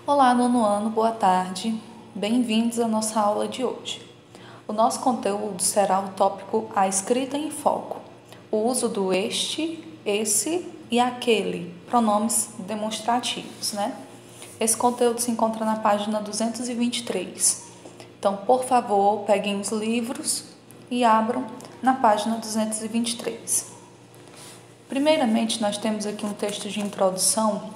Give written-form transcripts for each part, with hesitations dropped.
Olá, nono ano, boa tarde. Bem-vindos à nossa aula de hoje. O nosso conteúdo será o tópico A Escrita em Foco, o uso do este, esse e aquele, pronomes demonstrativos, né? Esse conteúdo se encontra na página 223. Então, por favor, peguem os livros e abram na página 223. Primeiramente, nós temos aqui um texto de introdução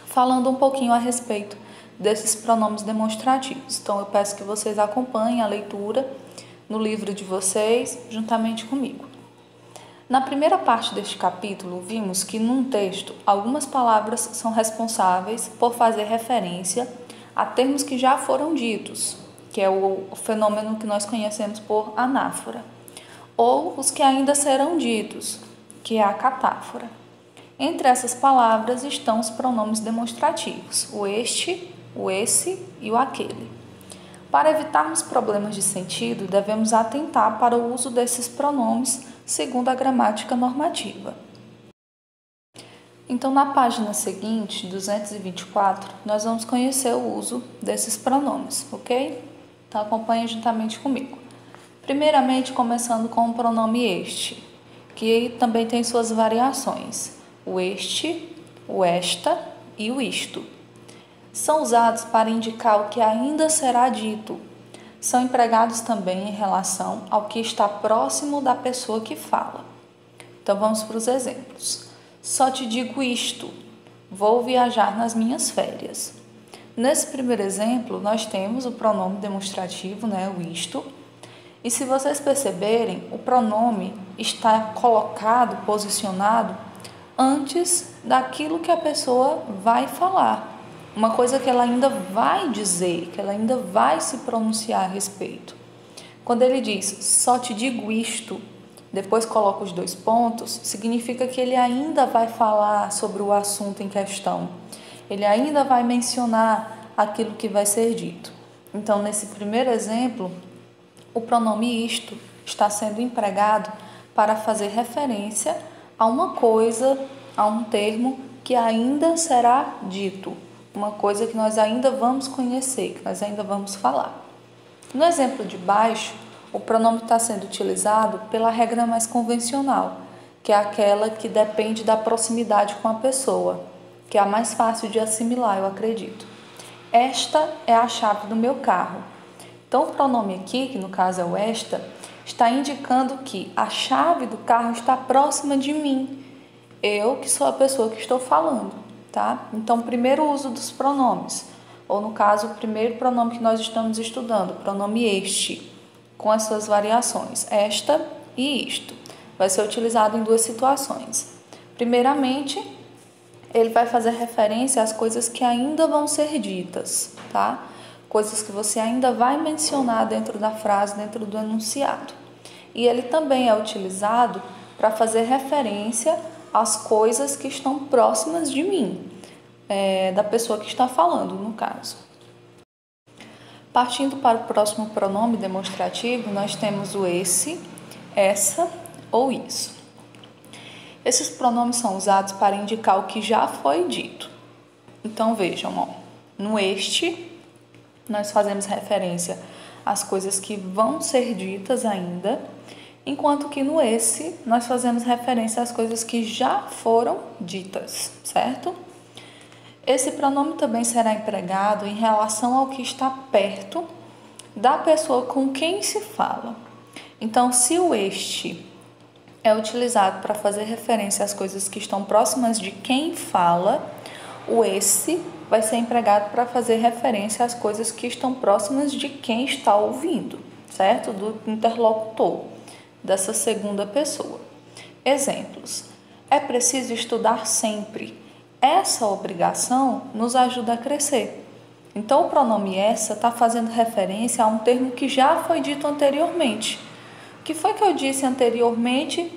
falando um pouquinho a respeito desses pronomes demonstrativos. Então, eu peço que vocês acompanhem a leitura no livro de vocês, juntamente comigo. Na primeira parte deste capítulo, vimos que num texto, algumas palavras são responsáveis por fazer referência a termos que já foram ditos, que é o fenômeno que nós conhecemos por anáfora, ou os que ainda serão ditos, que é a catáfora. Entre essas palavras estão os pronomes demonstrativos, o este, o esse e o aquele. Para evitarmos problemas de sentido, devemos atentar para o uso desses pronomes segundo a gramática normativa. Então, na página seguinte, 224, nós vamos conhecer o uso desses pronomes, ok? Então, acompanhe juntamente comigo. Primeiramente, começando com o pronome este, que também tem suas variações. O este, o esta e o isto. São usados para indicar o que ainda será dito. São empregados também em relação ao que está próximo da pessoa que fala. Então vamos para os exemplos. Só te digo isto, vou viajar nas minhas férias. Nesse primeiro exemplo, nós temos o pronome demonstrativo, o isto. E se vocês perceberem, o pronome está colocado, posicionado, antes daquilo que a pessoa vai falar. Uma coisa que ela ainda vai dizer, que ela ainda vai se pronunciar a respeito. Quando ele diz, só te digo isto, depois coloca os dois pontos, significa que ele ainda vai falar sobre o assunto em questão. Ele ainda vai mencionar aquilo que vai ser dito. Então, nesse primeiro exemplo, o pronome isto está sendo empregado para fazer referência a uma coisa, a um termo que ainda será dito, uma coisa que nós ainda vamos conhecer, que nós ainda vamos falar. No exemplo de baixo, o pronome está sendo utilizado pela regra mais convencional, que é aquela que depende da proximidade com a pessoa, que é a mais fácil de assimilar, eu acredito. Esta é a chave do meu carro. Então, o pronome aqui, que no caso é o esta, está indicando que a chave do carro está próxima de mim. Eu que sou a pessoa que estou falando, tá? Então, primeiro uso dos pronomes, ou no caso, o primeiro pronome que nós estamos estudando, o pronome este, com as suas variações, esta e isto. Vai ser utilizado em duas situações. Primeiramente, ele vai fazer referência às coisas que ainda vão ser ditas, tá? Coisas que você ainda vai mencionar dentro da frase, dentro do enunciado. E ele também é utilizado para fazer referência às coisas que estão próximas de mim, da pessoa que está falando, no caso. Partindo para o próximo pronome demonstrativo, nós temos o esse, essa ou isso. Esses pronomes são usados para indicar o que já foi dito. Então, vejam, no este, nós fazemos referência às coisas que vão ser ditas ainda, enquanto que no esse, nós fazemos referência às coisas que já foram ditas, certo? Esse pronome também será empregado em relação ao que está perto da pessoa com quem se fala. Então, se o este é utilizado para fazer referência às coisas que estão próximas de quem fala, o esse vai ser empregado para fazer referência às coisas que estão próximas de quem está ouvindo, certo? Do interlocutor, dessa segunda pessoa. Exemplos. É preciso estudar sempre. Essa obrigação nos ajuda a crescer. Então, o pronome essa está fazendo referência a um termo que já foi dito anteriormente. O que foi que eu disse anteriormente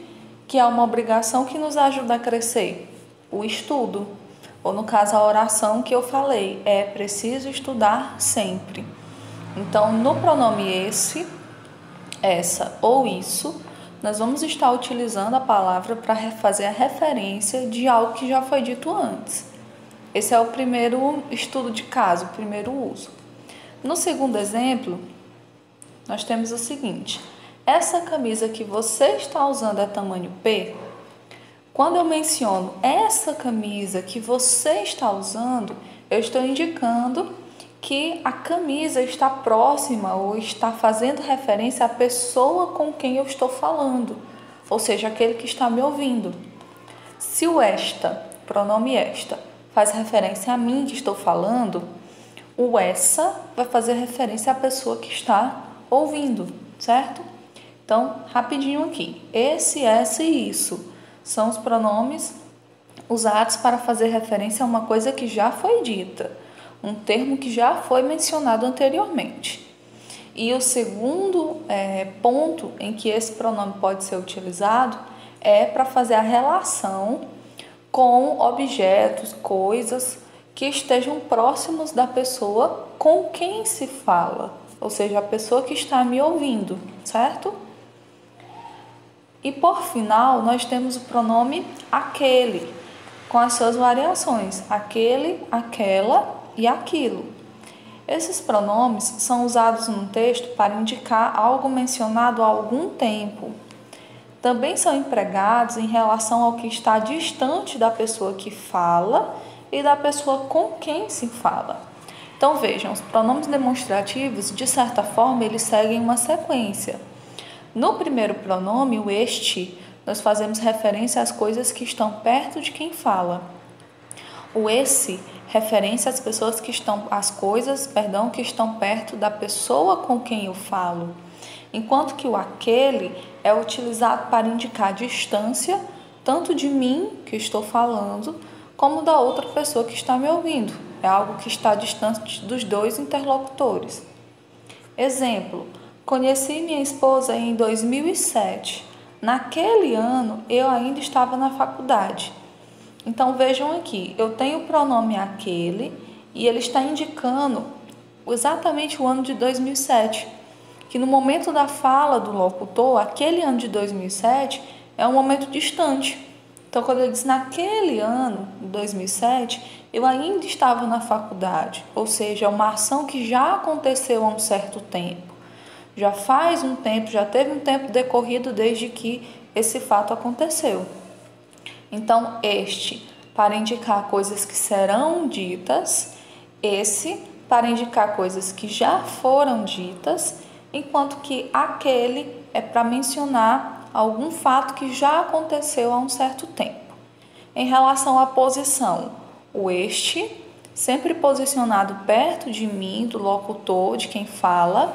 que é uma obrigação que nos ajuda a crescer? O estudo. Ou no caso, a oração que eu falei, é preciso estudar sempre. Então, no pronome esse, essa ou isso, nós vamos estar utilizando a palavra para fazer a referência de algo que já foi dito antes. Esse é o primeiro estudo de caso, o primeiro uso. No segundo exemplo, nós temos o seguinte: essa camisa que você está usando é tamanho P? Quando eu menciono essa camisa que você está usando, eu estou indicando que a camisa está próxima ou está fazendo referência à pessoa com quem eu estou falando, ou seja, aquele que está me ouvindo. Se o esta, pronome esta, faz referência a mim que estou falando, o essa vai fazer referência à pessoa que está ouvindo, certo? Então, rapidinho aqui, esse, essa e isso são os pronomes usados para fazer referência a uma coisa que já foi dita, um termo que já foi mencionado anteriormente. E o segundo ponto em que esse pronome pode ser utilizado é para fazer a relação com objetos, coisas que estejam próximos da pessoa com quem se fala, ou seja, a pessoa que está me ouvindo, certo? E por final, nós temos o pronome aquele, com as suas variações, aquele, aquela e aquilo. Esses pronomes são usados no texto para indicar algo mencionado há algum tempo. Também são empregados em relação ao que está distante da pessoa que fala e da pessoa com quem se fala. Então vejam, os pronomes demonstrativos, de certa forma, eles seguem uma sequência. No primeiro pronome, o este, nós fazemos referência às coisas que estão perto de quem fala. O esse, referência às pessoas que estão, às coisas, que estão perto da pessoa com quem eu falo. Enquanto que o aquele é utilizado para indicar distância, tanto de mim, que estou falando, como da outra pessoa que está me ouvindo. É algo que está distante dos dois interlocutores. Exemplo: conheci minha esposa em 2007. Naquele ano, eu ainda estava na faculdade. Então, vejam aqui, eu tenho o pronome aquele e ele está indicando exatamente o ano de 2007, que no momento da fala do locutor, aquele ano de 2007 é um momento distante. Então, quando ele diz naquele ano, 2007, eu ainda estava na faculdade, ou seja, é uma ação que já aconteceu há um certo tempo. Já faz um tempo, já teve um tempo decorrido desde que esse fato aconteceu. Então, este para indicar coisas que serão ditas, esse para indicar coisas que já foram ditas, enquanto que aquele é para mencionar algum fato que já aconteceu há um certo tempo. Em relação à posição, o este, sempre posicionado perto de mim, do locutor, de quem fala,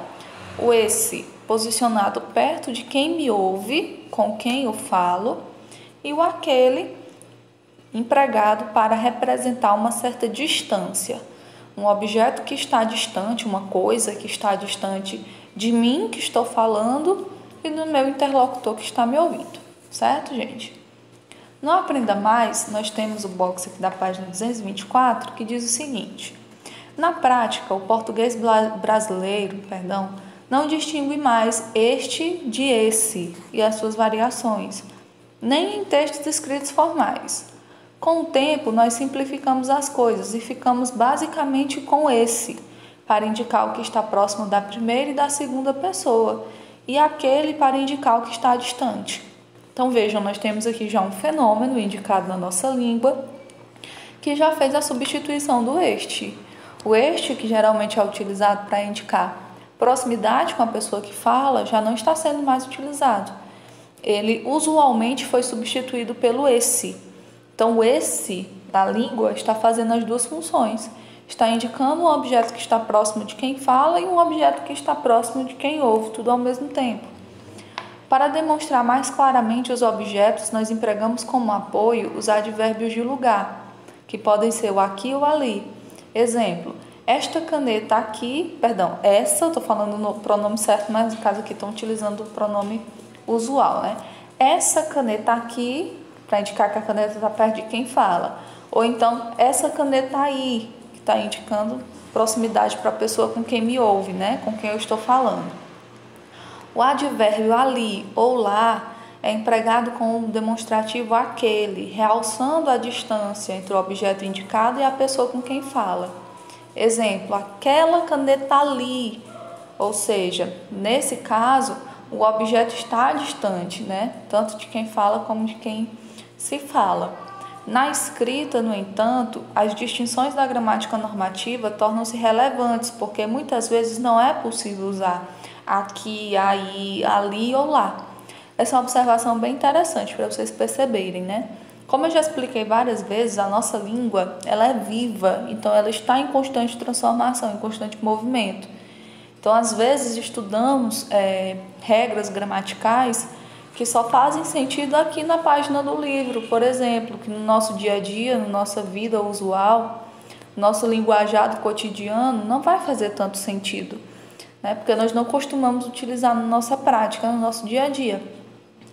o esse, posicionado perto de quem me ouve, com quem eu falo, e o aquele, empregado para representar uma certa distância, um objeto que está distante, uma coisa que está distante de mim, que estou falando, e do meu interlocutor que está me ouvindo, certo, gente? No Aprenda Mais, nós temos o box aqui da página 224, que diz o seguinte: na prática, o português brasileiro, não distingue mais este de esse e as suas variações, nem em textos escritos formais. Com o tempo, nós simplificamos as coisas e ficamos basicamente com esse, para indicar o que está próximo da primeira e da segunda pessoa, e aquele para indicar o que está distante. Então vejam, nós temos aqui já um fenômeno indicado na nossa língua, que já fez a substituição do este. O este, que geralmente é utilizado para indicar proximidade com a pessoa que fala, já não está sendo mais utilizado. Ele usualmente foi substituído pelo esse. Então, o esse da língua está fazendo as duas funções. Está indicando um objeto que está próximo de quem fala e um objeto que está próximo de quem ouve, tudo ao mesmo tempo. Para demonstrar mais claramente os objetos, nós empregamos como apoio os advérbios de lugar, que podem ser o aqui ou ali. Exemplo: esta caneta aqui, essa, estou falando no pronome certo, mas no caso aqui estão utilizando o pronome usual, né? Essa caneta aqui, para indicar que a caneta está perto de quem fala. Ou então, essa caneta aí, que está indicando proximidade para a pessoa com quem me ouve, né? Com quem eu estou falando. O advérbio ali ou lá é empregado com o demonstrativo aquele, realçando a distância entre o objeto indicado e a pessoa com quem fala. Exemplo, aquela caneta ali. Ou seja, nesse caso, o objeto está distante, né? Tanto de quem fala como de quem se fala. Na escrita, no entanto, as distinções da gramática normativa tornam-se relevantes, porque muitas vezes não é possível usar aqui, aí, ali ou lá. Essa é uma observação bem interessante para vocês perceberem, né? Como eu já expliquei várias vezes, a nossa língua, ela é viva, então ela está em constante transformação, em constante movimento. Então, às vezes, estudamos regras gramaticais que só fazem sentido aqui na página do livro, por exemplo, que no nosso dia a dia, na nossa vida usual, nosso linguajado cotidiano, não vai fazer tanto sentido, né? Porque nós não costumamos utilizar na nossa prática, no nosso dia a dia.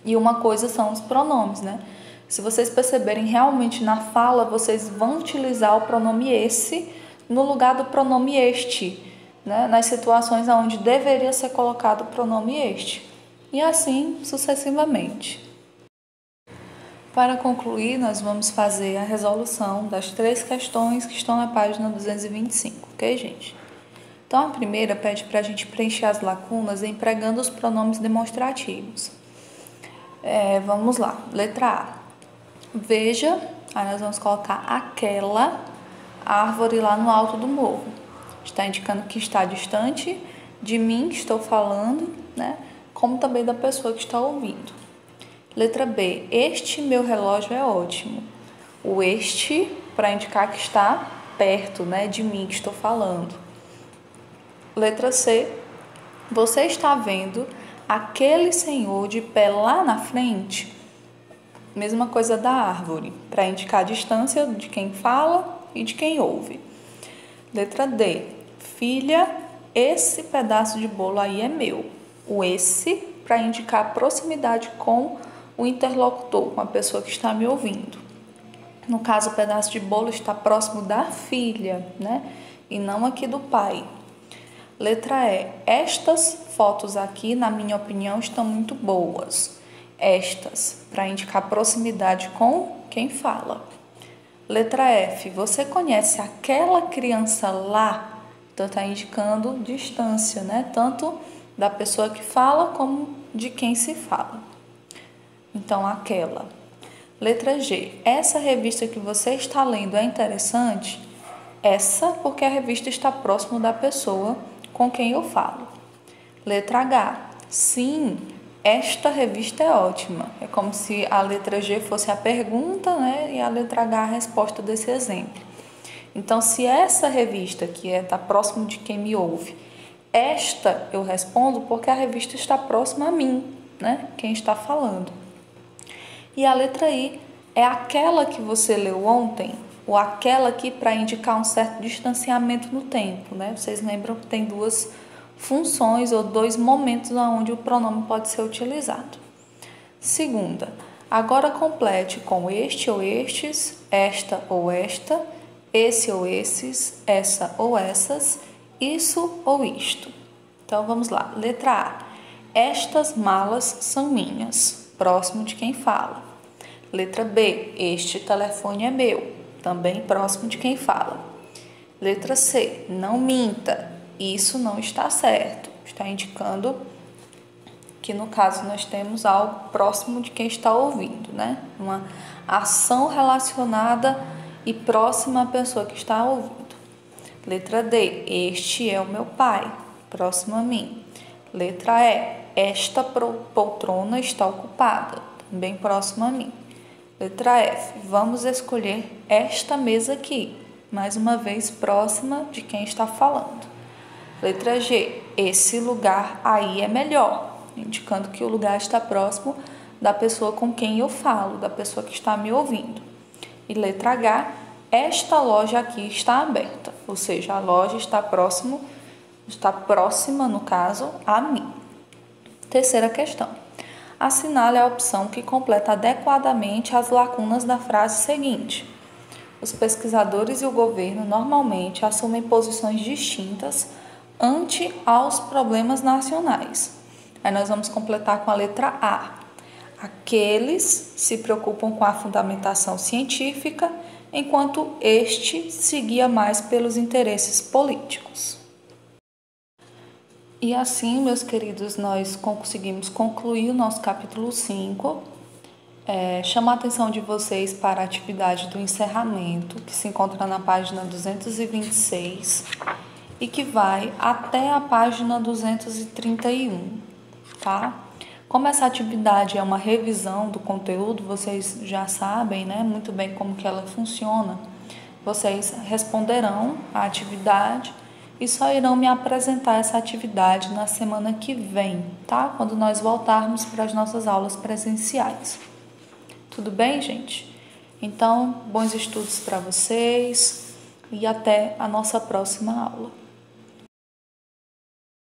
E uma coisa são os pronomes, né? Se vocês perceberem realmente na fala, vocês vão utilizar o pronome esse no lugar do pronome este, né? Nas situações onde deveria ser colocado o pronome este. E assim sucessivamente. Para concluir, nós vamos fazer a resolução das 3 questões que estão na página 225, ok, gente? Então, a primeira pede para a gente preencher as lacunas empregando os pronomes demonstrativos. Vamos lá. Letra A. Veja, aí nós vamos colocar aquela árvore lá no alto do morro. Está indicando que está distante de mim, que estou falando, né? Como também da pessoa que está ouvindo. Letra B. Este meu relógio é ótimo. O este para indicar que está perto, né, de mim, que estou falando. Letra C. Você está vendo aquele senhor de pé lá na frente? Mesma coisa da árvore, para indicar a distância de quem fala e de quem ouve. Letra D. Filha, esse pedaço de bolo aí é meu. O esse para indicar a proximidade com o interlocutor, com a pessoa que está me ouvindo. No caso, o pedaço de bolo está próximo da filha, né? E não aqui do pai. Letra E. Estas fotos aqui, na minha opinião, estão muito boas. Estas, para indicar proximidade com quem fala. Letra F. Você conhece aquela criança lá? Então, está indicando distância, né? Tanto da pessoa que fala como de quem se fala. Então, aquela. Letra G. Essa revista que você está lendo é interessante? Essa, porque a revista está próximo da pessoa com quem eu falo. Letra H. Sim, esta revista é ótima. É como se a letra G fosse a pergunta, né? E a letra H a resposta desse exemplo. Então, se essa revista que está próximo de quem me ouve, esta eu respondo porque a revista está próxima a mim, né? Quem está falando. E a letra I é aquela que você leu ontem, ou aquela aqui para indicar um certo distanciamento no tempo, né? Vocês lembram que tem 2 funções ou 2 momentos onde o pronome pode ser utilizado. Segunda, agora complete com este ou estes, esta ou esta, esse ou esses, essa ou essas, isso ou isto. Então vamos lá. Letra A. Estas malas são minhas, próximo de quem fala. Letra B. Este telefone é meu, também próximo de quem fala. Letra C. Não minta, isso não está certo. Está indicando que no caso nós temos algo próximo de quem está ouvindo, né? Uma ação relacionada e próxima à pessoa que está ouvindo. Letra D. Este é o meu pai, próximo a mim. Letra E. Esta poltrona está ocupada, também próximo a mim. Letra F. Vamos escolher esta mesa aqui, mais uma vez próxima de quem está falando. Letra G. Esse lugar aí é melhor, indicando que o lugar está próximo da pessoa com quem eu falo, da pessoa que está me ouvindo. E letra H. Esta loja aqui está aberta, ou seja, a loja está próxima, no caso, a mim. Terceira questão. Assinale a opção que completa adequadamente as lacunas da frase seguinte. Os pesquisadores e o governo normalmente assumem posições distintas ante aos problemas nacionais. Aí nós vamos completar com a letra A. Aqueles se preocupam com a fundamentação científica, enquanto este se guia mais pelos interesses políticos. E assim, meus queridos, nós conseguimos concluir o nosso capítulo 5. Chamo a atenção de vocês para a atividade do encerramento, que se encontra na página 226 e que vai até a página 231, tá? Como essa atividade é uma revisão do conteúdo, vocês já sabem, né, muito bem como que ela funciona. Vocês responderão a atividade e só irão me apresentar essa atividade na semana que vem, tá? Quando nós voltarmos para as nossas aulas presenciais. Tudo bem, gente? Então, bons estudos para vocês e até a nossa próxima aula.